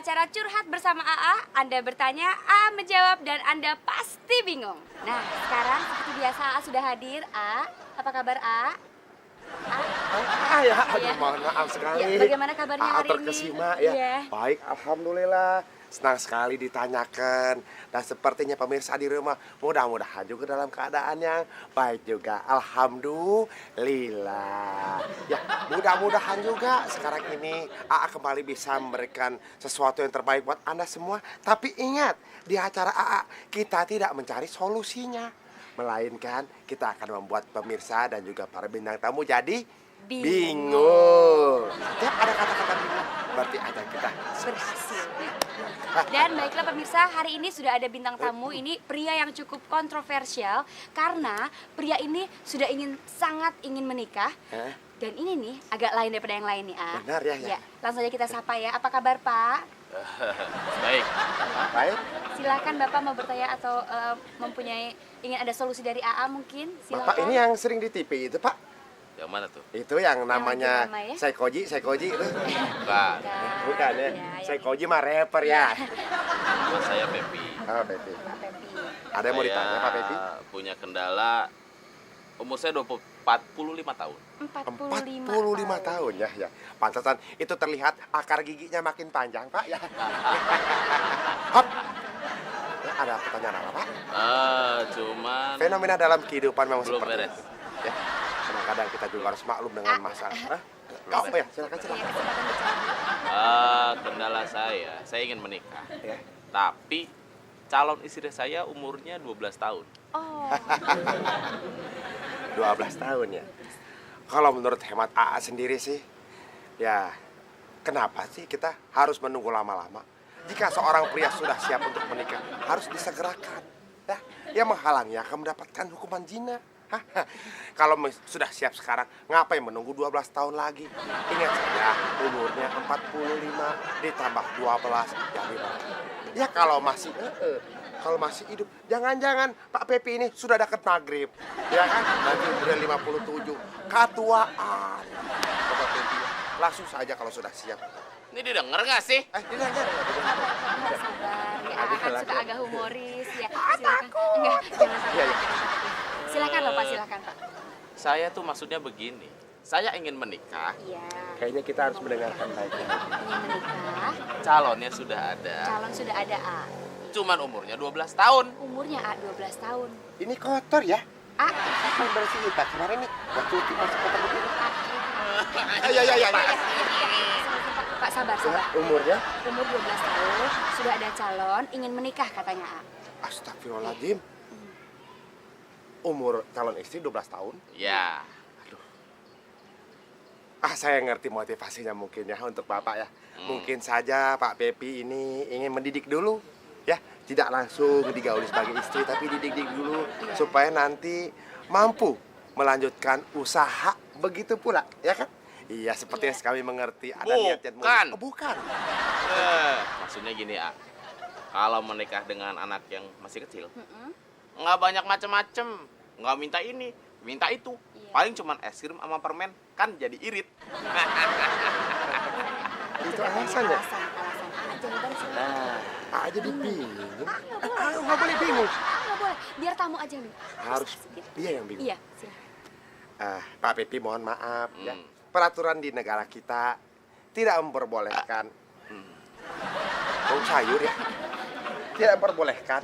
acara Curhat Bersama AA. Anda bertanya, AA menjawab, dan Anda pasti bingung. Nah, sekarang seperti biasa AA sudah hadir. A, apa kabar A? Ya, aduh mohon maaf sekali. Ya, bagaimana kabarnya hari ini? Terkesima ya. Iya. Baik, alhamdulillah. Senang sekali ditanyakan. Dan sepertinya pemirsa di rumah mudah-mudahan juga dalam keadaan yang baik juga. Alhamdulillah. Ya, mudah-mudahan juga sekarang ini AA kembali bisa memberikan sesuatu yang terbaik buat Anda semua. Tapi ingat, di acara AA kita tidak mencari solusinya, melainkan kita akan membuat pemirsa dan juga para bintang tamu jadi bingung. Setiap ada kata-kata bingung, berarti ada kita Berhasil. Dan baiklah pemirsa, hari ini sudah ada bintang tamu. Ini pria yang cukup kontroversial karena pria ini sudah sangat ingin menikah. Dan ini nih agak lain daripada yang lain nih, A. Benar ya. Langsung aja kita sapa ya. Apa kabar, Pak? Baik. baik. Silakan Bapak mau bertanya atau ingin ada solusi dari AA mungkin. Silakan. Bapak ini yang sering di TV itu, Pak? Yang mana tuh? Itu yang namanya lama ya? Saikoji itu. Bukan. Bukan ya? Ya. Saikoji mah rapper ya. Nama saya Pepi. Oh, Pepi. Pak Pepi. Ada yang mau ditanya, Pak Pepi? Punya kendala. Umur saya 45 tahun. 45 tahun ya. Pantesan itu terlihat akar giginya makin panjang, Pak ya. Hop. Ya, ada pertanyaan apa, Pak? Cuman Fenomena dalam kehidupan memang belum seperti beres. itu. Ya. Kadang-kadang kita juga harus maklum dengan masalah. Apa ya? Silakan. Kendala saya ingin menikah. Ya. Tapi calon istri saya umurnya 12 tahun. Oh. 12 tahun ya. Kalau menurut hemat AA sendiri sih, ya kenapa sih kita harus menunggu lama-lama? Jika seorang pria sudah siap untuk menikah, harus disegerakan. Ya, yang menghalangnya akan mendapatkan hukuman zina. Kalau sudah siap sekarang, ngapain menunggu 12 tahun lagi? Ingat saja, umurnya 45 ditambah 12 jadi berapa? Ya kalau masih hidup, jangan-jangan Pak Pepi ini sudah dekat maghrib, ya kan? Nanti udah 57, katuaan. Bapak Pepi, langsung saja kalau sudah siap. Ini didengar nggak sih? Didengar. Sabar, ya Aduh, kan suka silakan. agak humoris ya. Silakan. Enggak, jangan sampai. Iya. Silakan Bapak, silakan Pak. Saya tuh maksudnya begini. Saya ingin menikah, Iya. Kayaknya kita harus mendengarkan baik-baik. Ingin menikah, calonnya sudah ada. calon sudah ada A. Cuman umurnya 12 tahun. Umurnya A 12 tahun. Ini kotor ya? A. Kan bersihin Pak. Kemarin nih waktu itu masih kotor begini. A. Ya. Pak, sabar. Umurnya? Umur 12 tahun, sudah ada calon, ingin menikah katanya A. Astagfirullahaladzim. Umur calon istri 12 tahun? Ya. Saya ngerti motivasinya mungkin ya untuk Bapak ya. Mungkin saja Pak Pepi ini ingin mendidik dulu. Ya, tidak langsung digauli sebagai istri, tapi dididik dulu supaya nanti mampu melanjutkan usaha begitu pula, ya kan? Iya, seperti yang kami mengerti ada niat-niat Bukan. bukan. Maksudnya gini, A. Kalau menikah dengan anak yang masih kecil, nggak banyak macem-macem. Nggak minta ini, minta itu. Iya. Paling cuman es krim sama permen, kan jadi irit. Itu alasannya. Alasan. Jawaban silakan. Jadi bingung. Nggak Nggak boleh bingung. Nggak boleh, biar tamu aja yang Harus dia yang bingung. Iya, silakan. Pak Pepi mohon maaf ya. Peraturan di negara kita tidak memperbolehkan bau sayur ya. Tidak memperbolehkan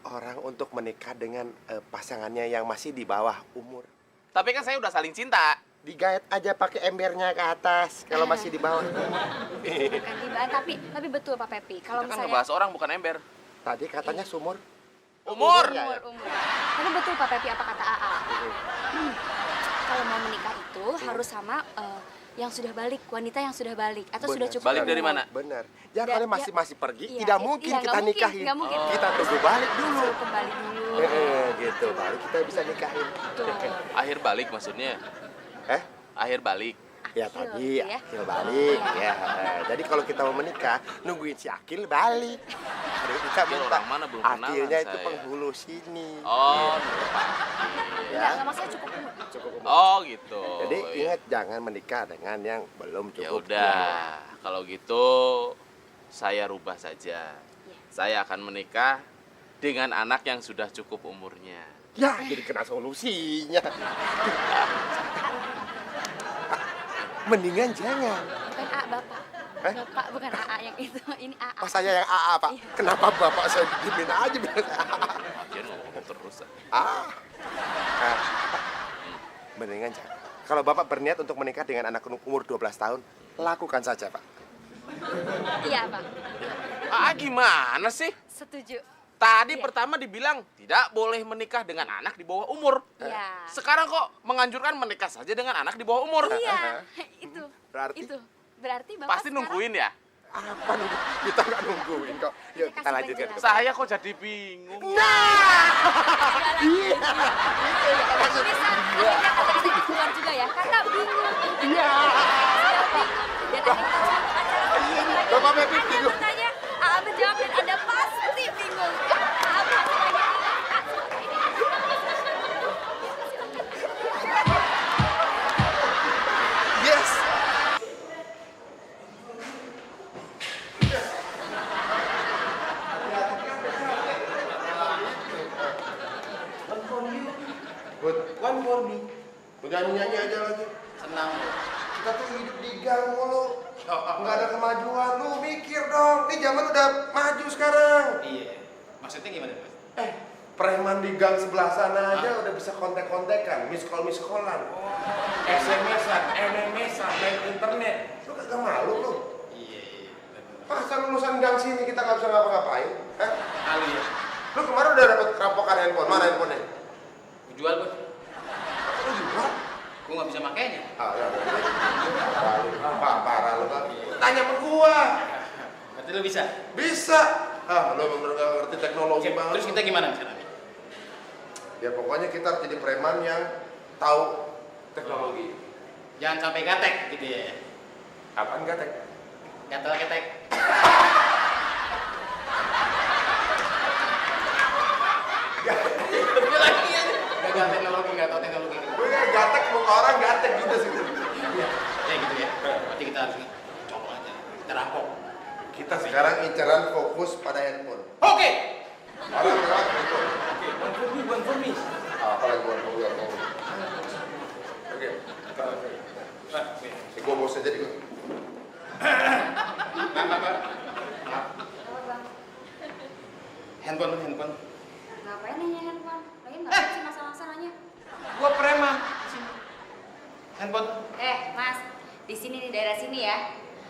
orang untuk menikah dengan pasangannya yang masih di bawah umur. Tapi kan saya udah saling cinta. Digait aja pakai embernya ke atas kalau masih di bawah. Bukan dibahas, tapi betul Pak Pepi. Kalau Kita kan misalnya ngebahas orang bukan ember. Tadi katanya sumur. Umur. umur. Tapi betul Pak Pepi apa kata AA. Kalau mau menikah itu harus sama yang sudah balik, wanita yang sudah balik atau sudah cukup Balik dari umur. mana? Benar. Ya Dan- kalau masih pergi, Iya, tidak mungkin iya, kita nggak mungkin, nikahin. nggak mungkin. Kita tunggu balik dulu. Suruh kembali dulu. Gitu, baru kita bisa nikahin. Betul. Akhir balik maksudnya. Eh? Akhir balik. Ya tadi Akil balik ya. Jadi kalau kita mau menikah, nungguin si Akil balik. Baru kita Akil minta. orang mana belum kenalan Akilnya itu saya. penghulu sini. Oh, Enggak, maksudnya cukup umur. Cukup umur. oh gitu. Jadi Iya. ingat jangan menikah dengan yang belum Ya cukup. udah, kalau gitu saya rubah saja. Saya akan menikah dengan anak yang sudah cukup umurnya. Ya, jadi kena solusinya. Mendingan jangan. Bukan A, Bapak. Eh? Bapak bukan AA yang itu. Ini AA. Oh, saya yang AA, Pak. Kenapa Bapak saya diemin aja bener? Akhirnya ngomong terus. Ah. Ah. Mendingan jangan. Kalau Bapak berniat untuk menikah dengan anak umur 12 tahun, lakukan saja, Pak. Iya, Pak. Gimana sih? Setuju. Tadi Iya. pertama dibilang tidak boleh menikah dengan anak di bawah umur. Iya. Sekarang kok menganjurkan menikah saja dengan anak di bawah umur? Iya, itu. Berarti? Itu. Berarti Bapak Pasti nungguin ya? Apa nunggu? Kita nggak nungguin kok. Yuk, kita kasih lanjutkan. penjelasan. Saya kok jadi bingung. Iya. bisa akhirnya kata-kata keluar juga ya, karena bingung. Iya. Sudah bingung. Dan akhirnya acara Bapak Mepit Anda bingung. bertanya, AA menjawab dan Anda pasti bingung. AA pasti lagi Yes. Good. One for me. Nyanyi-nyanyi aja lagi. Senang. Kita tuh hidup di gang mulu. Nggak ada kemajuan. Lu mikir dong. Ini zaman udah maju sekarang. Iya. Maksudnya gimana, Mas? Preman di gang sebelah sana aja udah bisa kontek-kontekan, miss call-an, SMS-an, MMS-an, main internet. Lu kagak malu lu? Iya. Masa lulusan gang sini kita nggak bisa ngapa-ngapain? Kali ya. Lu kemarin udah dapet rampokan handphone, mana handphonenya? Gua jual, Bos. Lu jual? Gua nggak bisa makainya. Ah, ya. Parah lu, Bang. Tanya sama gua. Berarti lu bisa? Bisa. Ah, lu bener nggak ngerti teknologi Oke, banget. terus kita gimana sekarang? Ya pokoknya kita harus jadi preman yang tahu teknologi. Jangan sampai gatek gitu ya. Apaan gatek? Gatel ketek. Dia lagi ya. Gagal teknologi, nggak tahu teknologi. Gue kayak gatek muka orang gatek gitu sih. Ya gitu ya. Berarti kita harus colok aja. Kita rampok. Kita sekarang inceran fokus pada handphone. Oke. Orang handphone. Oke, one for me. Apa lagi buat gue mau? Oke. Gue bos aja di gue. Handphone. Ngapain nanya handphone? Lagi nggak sih masalah-masalahnya? Gua preman. Sini. Handphone. Mas, di sini di daerah sini ya.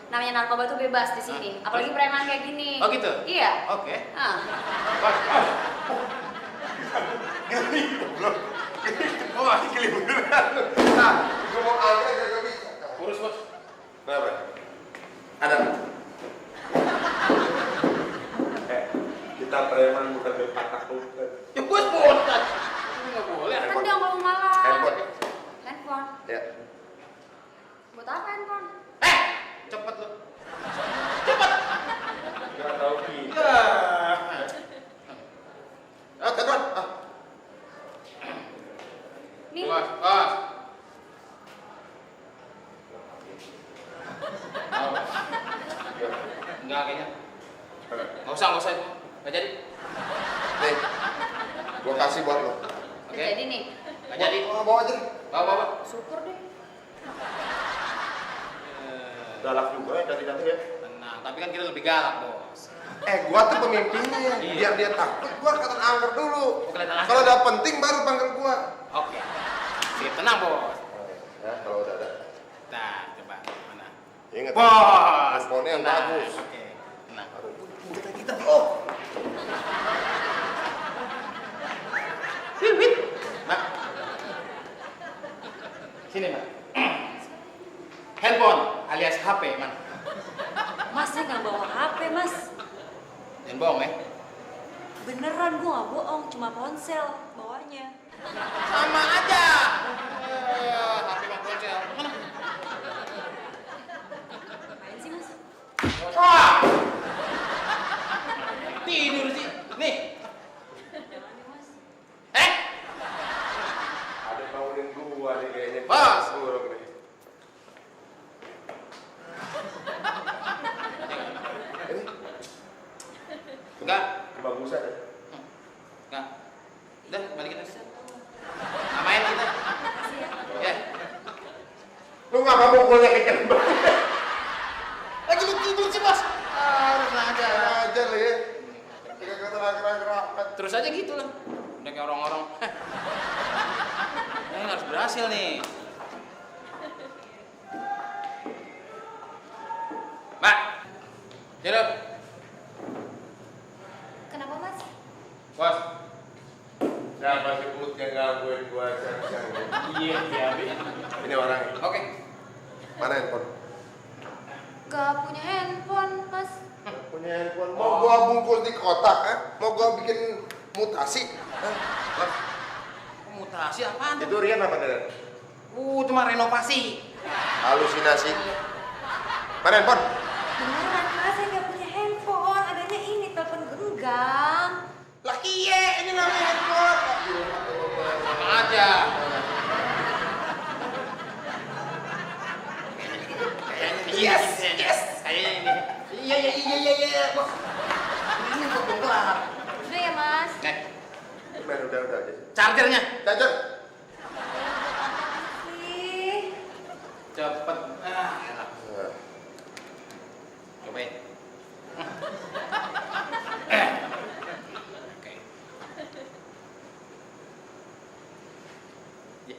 Namanya narkoba tuh bebas di sini. Apalagi preman kayak gini. Oh gitu? Iya. Oke. Ah. Oh, gili beneran. Nah, gue mau angkat gak bisa. Urus, Bos. Kenapa? Ada. Kita preman bukan berpatak bukan. Ya Bos, bosan. Nggak boleh. Kan dia ngomong malah. Handphone. Handphone. Ya. Buat apa handphone? Cepet lu. Gak tahu ki. Ya. Telepon. Nih. Bos. Enggak kayaknya. Nggak usah. Nggak jadi. Nih. Gua kasih buat lo. Oke. Jadi nih. Nggak jadi. Bawa aja. Bawa. Syukur deh. Galak juga ya tadi ya. Tenang, tapi kan kita lebih galak, Bos. Gua tuh pemimpinnya. Iya. Biar dia takut, gua kelihatan angker dulu. Oh, kelihatan angker. Kalau udah penting baru panggil gua. Oke. Sip, tenang, Bos. Ya, kalau udah ada. Nah, coba mana? Ingat. Bos. Handphone yang Tenang, bagus. Oke. Tenang. Kita oh. Mak. Sini, Mak. Handphone alias HP, man. Mas, saya nggak bawa HP, Mas. Jangan bohong ya. Beneran, gue nggak bohong. Cuma ponsel bawanya. Sama aja. HP sama ponsel. Mana? Wah! Tidur sih. Nih. Ada bangunin gua nih kayaknya. Bos! Buruk nih. Enggak. Kebagusan ya? Enggak. Udah, balikin aja. Main kita. Ya. Lu ngapa mukulnya kenceng banget? Lagi lu tidur sih, Bos. Harus aja. Aja lu ya. Kagak gerak-gerak. Terus aja gitu lah. Udah kayak orang-orang. Ini harus berhasil nih. Mbak. Hidup. Kenapa, Mas? Bos. Siapa sebut yang gangguin gua siang-siang ini? Iya, iya. Ini orangnya. Oke. Mana handphone? Gak punya handphone, Mas. Punya handphone. Mau gua bungkus di kotak, eh? Mau gua bikin mutasi? Bos, Mutasi apaan tuh? itu Rian apa Dadan? Cuma renovasi. Halusinasi. Mana handphone? Beneran Mas, saya nggak punya handphone. Adanya ini telepon genggam. Lah iya, ini namanya handphone. Sama aja. Yes, yes. Kayaknya ini. Iya. Bos. Ini kok belum kelar. Udah ya, Mas. Nih, Udah aja. chargernya. Cacat. Sih. Cepet. Enak. Cobain. Oke. Ya.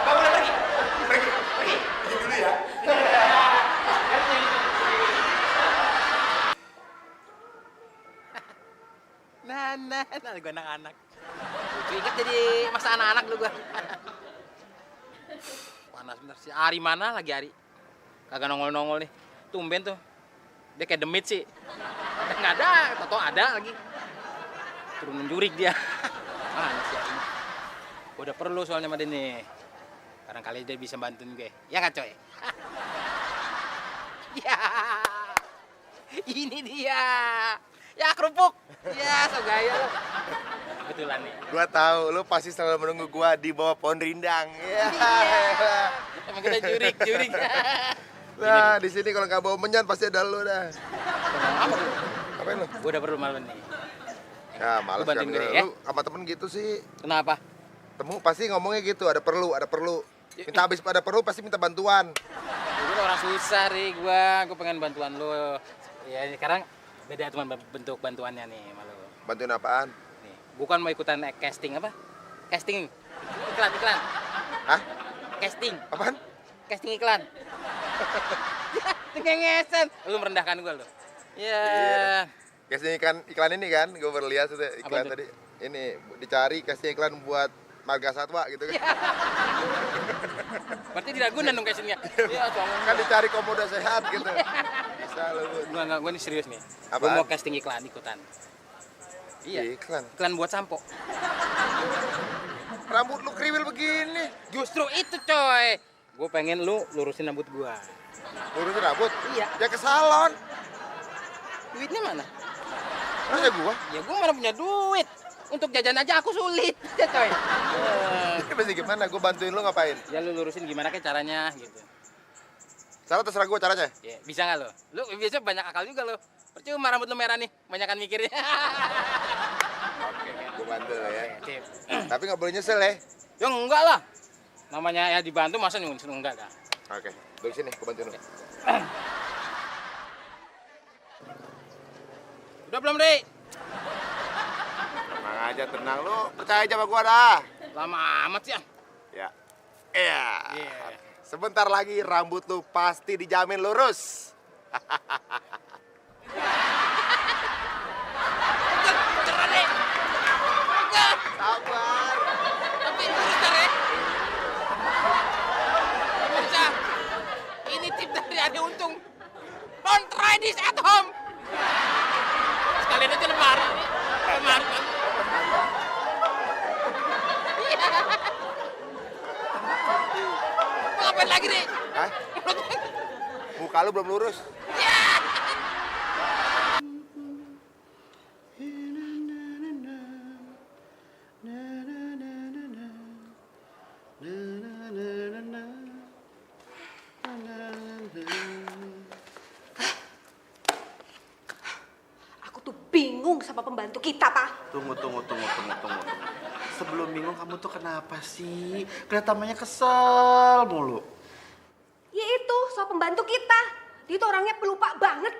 Bangun lagi. Pergi. Pergi dulu ya. Nah, gue anak-anak. Gue inget jadi masa anak-anak dulu gue. Panas bener sih. Ari mana lagi Ari? Kagak nongol-nongol nih. Tumben tuh. Dia kayak demit sih. Nggak ada, tau ada lagi. Turunin jurik dia. Mana sih Ari? Gue udah perlu soalnya sama dia nih. Barangkali dia bisa bantuin gue. Ya nggak coy? Ya, ini dia. Ya kerupuk. Ya so gaya lo. Kebetulan nih. Gua tahu lu pasti selalu menunggu gua di bawah pohon rindang. Iya. Emang kita jurik. Nah, di sini kalau nggak bawa menyan pasti ada lu dah. Apa tuh? Apain lu? Gue udah perlu malam nih. Ya, males Lu bantuin kan gue, lu. ya? Lu sama temen gitu sih. Kenapa? Temu pasti ngomongnya gitu, ada perlu. Minta habis pada perlu pasti minta bantuan. Gue orang susah nih gue pengen bantuan lo. Ya sekarang beda teman bentuk bantuannya nih malu. Bantuin apaan? Nih, bukan mau ikutan casting apa? Casting. Iklan. Hah? Casting. Apaan? Casting iklan. Cengengesan. Lu merendahkan gue lo. Ya. Kasih iklan ini kan, gue baru lihat itu iklan Apa tuh? tadi. Ini dicari kasih iklan buat Marga Satwa gitu kan. Berarti tidak guna dong castingnya. Iya, Kan dicari komodo sehat gitu. Bisa lu. Gue nih serius nih. Gue Apaan? mau casting iklan ikutan. Iya. Iklan. Iklan buat sampo. Rambut lu kriwil begini. Justru itu coy. Gue pengen lu lurusin rambut gua. Lurusin rambut? Iya. Ya ke salon. Duitnya mana? Masa gua? Ya gua mana punya duit. Untuk jajan aja aku sulit. Ya coy. Mesti gimana? Gua bantuin lu ngapain? Ya lu lurusin gimana kayak caranya gitu. Salah terserah gua caranya. Ya, bisa nggak lo? Lu biasa banyak akal juga lo. Percuma rambut lu merah nih. Banyakan mikirnya. Oke, gua bantu lah ya. Sip. Tapi nggak boleh nyesel ya. Ya enggak lah. Namanya ya dibantu masa nyusun enggak dah. Oke, duduk sini, gua bantuin lu. Udah belum, Ri? Tenang aja, tenang lu. Percaya aja sama gua dah. Lama amat sih. Ya. Iya. Iya. Sebentar lagi rambut lu pasti dijamin lurus. Cerah, Ri. Enggak. Sabar. Tapi lurus dah, Ri. Bisa. Ini tip dari Ade Untung. Don't try this at home. Sekalian aja lemari. Lemari kan. Ngapain lagi nih? Hah? Muka lu belum lurus. Aku tuh bingung sama pembantu kita, Pak. Tunggu. Sebelum bingung kamu tuh kenapa sih? Kelihatannya kesel mulu. Ya itu, soal pembantu kita. Dia tuh orangnya pelupa banget.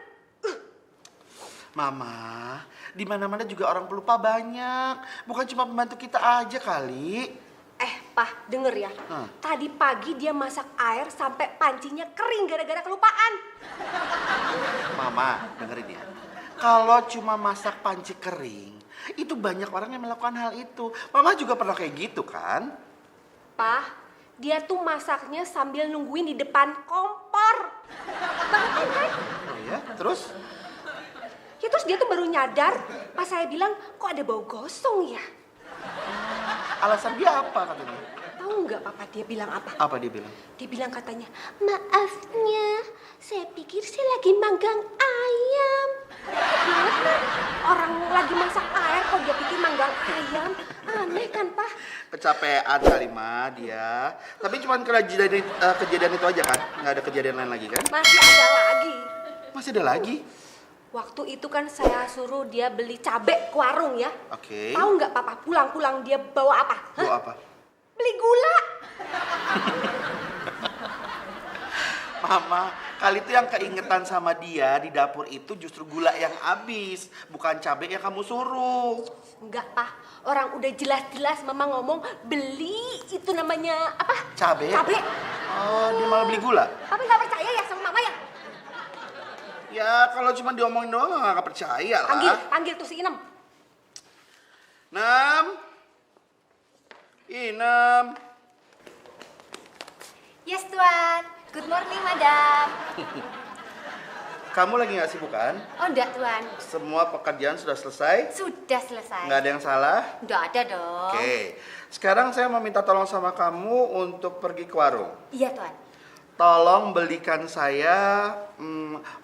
Mama, di mana-mana juga orang pelupa banyak. Bukan cuma pembantu kita aja kali. Pak, denger ya. Hah? Tadi pagi dia masak air sampai pancinya kering gara-gara kelupaan. Mama, dengerin ya. Kalau cuma masak panci kering, itu banyak orang yang melakukan hal itu. Mama juga pernah kayak gitu kan? Pak, dia tuh masaknya sambil nungguin di depan kompor. Banget kan? Oh ya, terus? Ya terus dia tuh baru nyadar pas saya bilang, kok ada bau gosong ya? Alasan dia apa katanya? Tahu nggak Papa dia bilang apa? Apa dia bilang? Dia bilang katanya, maafnya, saya pikir saya lagi manggang ayam. Gimana kan? Orang lagi masak air kok dia pikir manggang ayam? Aneh kan, Pak? Kecapean kali Ma dia. Tapi cuma kejadian itu aja kan? Nggak ada kejadian lain lagi kan? Masih ada lagi. Masih ada lagi? Waktu itu kan saya suruh dia beli cabe ke warung ya. Oke. Tahu nggak Papa pulang-pulang dia bawa apa? Hah? Bawa apa? Beli gula. Mama, kali itu yang keingetan sama dia di dapur itu justru gula yang habis, bukan cabai yang kamu suruh. Enggak, Pak. Orang udah jelas-jelas Mama ngomong beli itu namanya apa? Cabai? Cabe. Oh, dia malah beli gula? Tapi nggak percaya ya sama Mama ya? Ya, kalau cuma diomongin doang nggak percaya lah. Panggil tuh si Inem. Inem. Yes, Tuan. Good morning, Madam. Kamu lagi nggak sibuk kan? Oh, enggak, Tuan. Semua pekerjaan sudah selesai? Sudah selesai. Nggak ada yang salah? Enggak ada dong. Oke. Sekarang saya mau minta tolong sama kamu untuk pergi ke warung. Iya, Tuan. Tolong belikan saya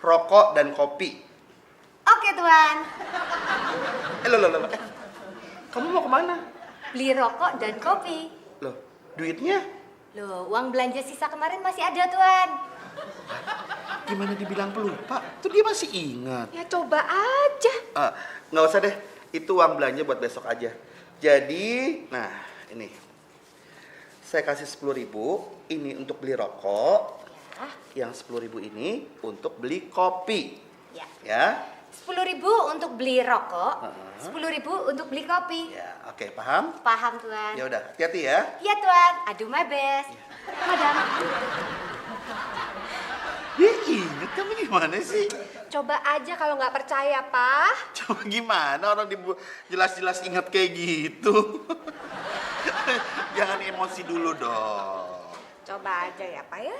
rokok dan kopi. Oke, Tuan. Loh. Kamu mau kemana? Beli rokok dan kopi. Loh, duitnya? Loh, uang belanja sisa kemarin masih ada, Tuan. Gimana dibilang pelupa? Tuh dia masih ingat. Ya coba aja. Nggak usah deh, itu uang belanja buat besok aja. Jadi, nah ini. Saya kasih 10.000, ini untuk beli rokok. Ya. Yang 10.000 ini untuk beli kopi. Ya. Ya? 10.000 untuk beli rokok, 10.000 untuk beli kopi. Ya, oke, paham? Paham, Tuan. Ya udah, hati-hati ya. Iya, Tuan. Aduh, my best. Madam. Dia inget kamu gimana sih? Coba aja kalau nggak percaya, Pak. Coba gimana orang jelas-jelas ingat kayak gitu. Jangan emosi dulu dong. Coba aja ya, Pak ya.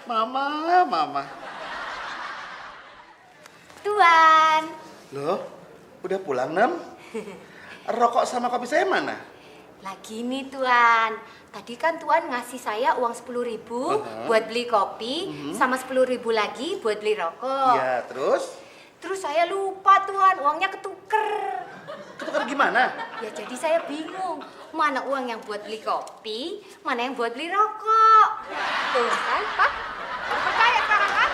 Mama. Tuan. Loh, udah pulang, Nem? Rokok sama kopi saya mana? Lagi nih, Tuan. Tadi kan Tuan ngasih saya uang 10.000 buat beli kopi, sama 10.000 lagi buat beli rokok. Iya, terus? Terus saya lupa, Tuan, uangnya ketuker. Ketukar gimana? Ya jadi saya bingung, mana uang yang buat beli kopi, mana yang buat beli rokok. Tuh kan, Pak. Baru percaya sekarang kan?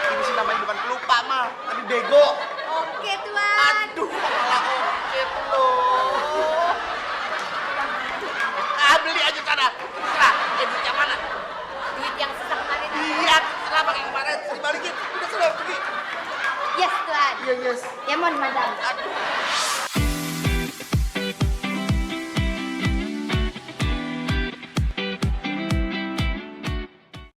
Ini sih namanya bukan pelupa, mah, tapi bego. Oke, Tuan. Aduh, malah oke loh. Beli aja sana. Terserah, duitnya mana? Duit yang sisa kemarin. Iya, terserah pakai kemarin. Dibalikin, udah sudah pergi. Yes, Tuan. Iya, yes. Ya, mohon, Madam. Aduh.